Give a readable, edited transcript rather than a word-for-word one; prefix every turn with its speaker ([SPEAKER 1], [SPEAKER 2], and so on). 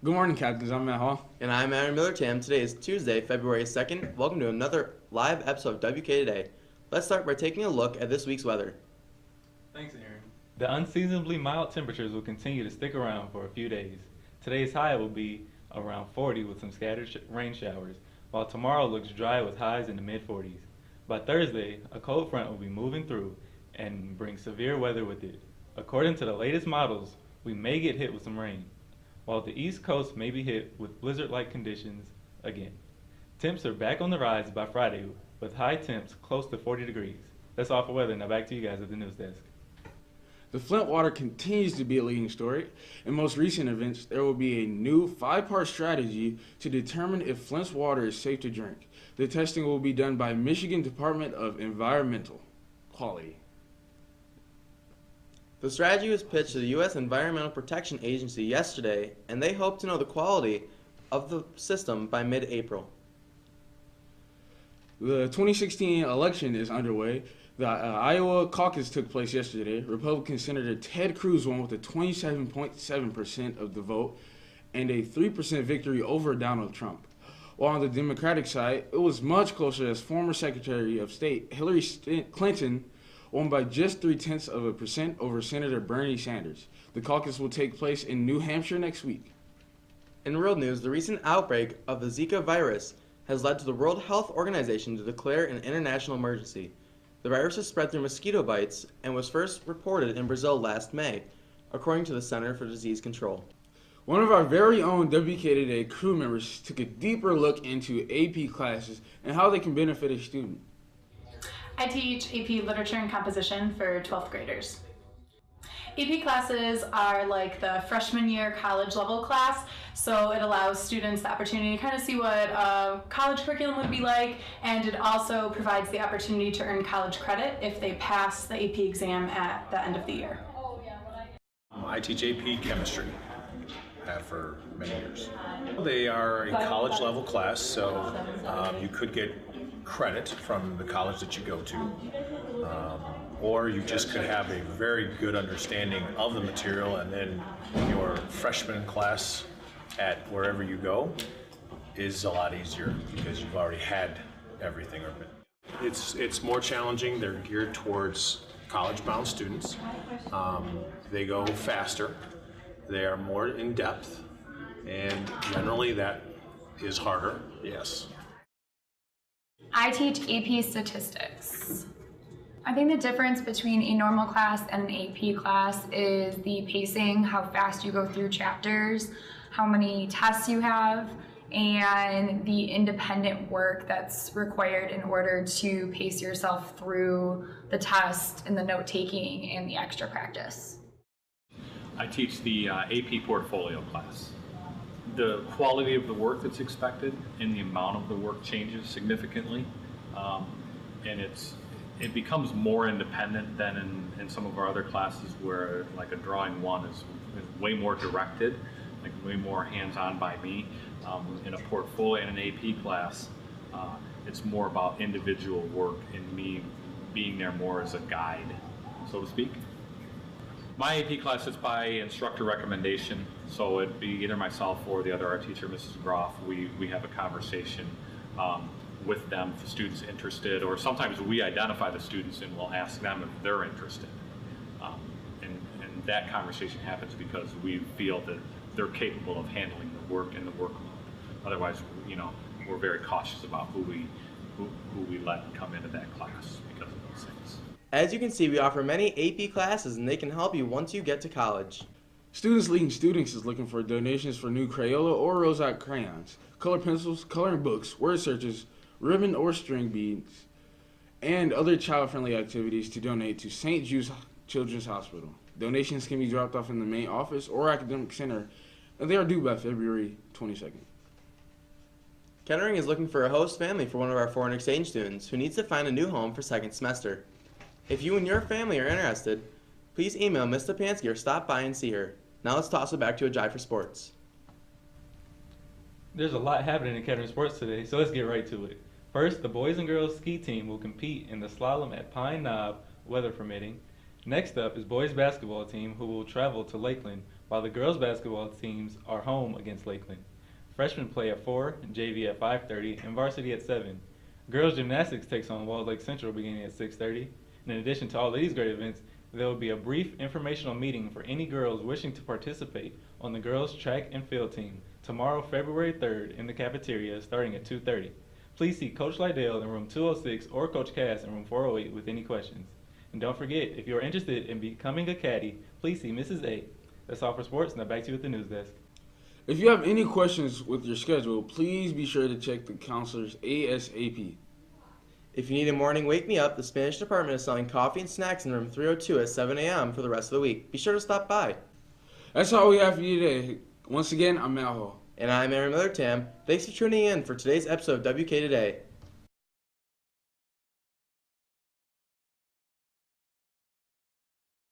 [SPEAKER 1] Good morning, Captains. I'm Matt Hall.
[SPEAKER 2] And I'm Aaron Miller-Tam. Today is Tuesday, February 2nd. Welcome to another live episode of WK Today. Let's start by taking a look at this week's weather.
[SPEAKER 3] Thanks, Aaron. The unseasonably mild temperatures will continue to stick around for a few days. Today's high will be around 40 with some scattered rain showers, while tomorrow looks dry with highs in the mid-40s. By Thursday, a cold front will be moving through and bring severe weather with it. According to the latest models, we may get hit with some rain, while the East Coast may be hit with blizzard-like conditions again. Temps are back on the rise by Friday with high temps close to 40 degrees. That's all for weather. Now back to you guys at the news desk.
[SPEAKER 1] The Flint water continues to be a leading story. In most recent events, there will be a new 5-part strategy to determine if Flint's water is safe to drink. The testing will be done by Michigan Department of Environmental Quality.
[SPEAKER 2] The strategy was pitched to the U.S. Environmental Protection Agency yesterday, and they hope to know the quality of the system by mid-April.
[SPEAKER 1] The 2016 election is underway. The Iowa caucus took place yesterday. Republican Senator Ted Cruz won with a 27.7% of the vote and a 3% victory over Donald Trump. While on the Democratic side, it was much closer as former Secretary of State Hillary Clinton won by just 0.3% over Senator Bernie Sanders. The caucus will take place in New Hampshire next week.
[SPEAKER 2] In world news, the recent outbreak of the Zika virus has led to the World Health Organization to declare an international emergency. The virus is spread through mosquito bites and was first reported in Brazil last May, according to the Center for Disease Control.
[SPEAKER 1] One of our very own WK Today crew members took a deeper look into AP classes and how they can benefit a student.
[SPEAKER 4] I teach AP Literature and Composition for 12th graders. AP classes are like the freshman year college level class, so it allows students the opportunity to kind of see what a college curriculum would be like, and it also provides the opportunity to earn college credit if they pass the AP exam at the end of the year.
[SPEAKER 5] I teach AP Chemistry. Have for many years. They are a college level class, so you could get credit from the college that you go to, or you just could have a very good understanding of the material, and then your freshman class at wherever you go is a lot easier because you've already had everything. It's more challenging. They're geared towards college-bound students. They go faster. They are more in depth, and generally that is harder, yes.
[SPEAKER 6] I teach AP Statistics. I think the difference between a normal class and an AP class is the pacing, how fast you go through chapters, how many tests you have, and the independent work that's required in order to pace yourself through the test and the note-taking and the extra practice.
[SPEAKER 7] I teach the AP portfolio class. The quality of the work that's expected and the amount of the work changes significantly, and it becomes more independent than in some of our other classes where like a drawing one is way more directed, like way more hands-on by me. In a portfolio and an AP class, it's more about individual work and me being there more as a guide, so to speak. My AP class is by instructor recommendation, so it'd be either myself or the other art teacher, Mrs. Groff. We have a conversation with them if the student's interested, or sometimes we identify the students and we'll ask them if they're interested. And that conversation happens because we feel that they're capable of handling the work and the workload. Otherwise, we're very cautious about who we let come into that class because of those things.
[SPEAKER 2] As you can see, we offer many AP classes, and they can help you once you get to college.
[SPEAKER 1] Students Leading Students is looking for donations for new Crayola or Rosette crayons, color pencils, coloring books, word searches, ribbon or string beads, and other child-friendly activities to donate to St. Jude's Children's Hospital. Donations can be dropped off in the main office or academic center, and they are due by February 22nd.
[SPEAKER 2] Kettering is looking for a host family for one of our foreign exchange students who needs to find a new home for second semester. If you and your family are interested, please email Ms. Stepansky or stop by and see her. Now let's toss it back to Ajay for sports.
[SPEAKER 3] There's a lot happening in Kettering sports today, so let's get right to it. First, the boys and girls ski team will compete in the slalom at Pine Knob, weather permitting. Next up is boys basketball team who will travel to Lakeland while the girls' basketball teams are home against Lakeland. Freshmen play at 4, JV at 5:30, and varsity at 7. Girls gymnastics takes on Walled Lake Central beginning at 6:30. In addition to all of these great events, there will be a brief informational meeting for any girls wishing to participate on the girls' track and field team tomorrow, February 3rd, in the cafeteria starting at 2:30. Please see Coach Lydell in room 206 or Coach Cass in room 408 with any questions. And don't forget, if you are interested in becoming a caddy, please see Mrs. A. That's all for sports. Now back to you at the news desk.
[SPEAKER 1] If you have any questions with your schedule, please be sure to check the counselors ASAP.
[SPEAKER 2] If you need a morning wake me up, the Spanish department is selling coffee and snacks in room 302 at 7 a.m. for the rest of the week. Be sure to stop by.
[SPEAKER 1] That's all we have for you today. Once again, I'm Matt Hall.
[SPEAKER 2] And I'm Aaron Miller Tam. Thanks for tuning in for today's episode of WK Today.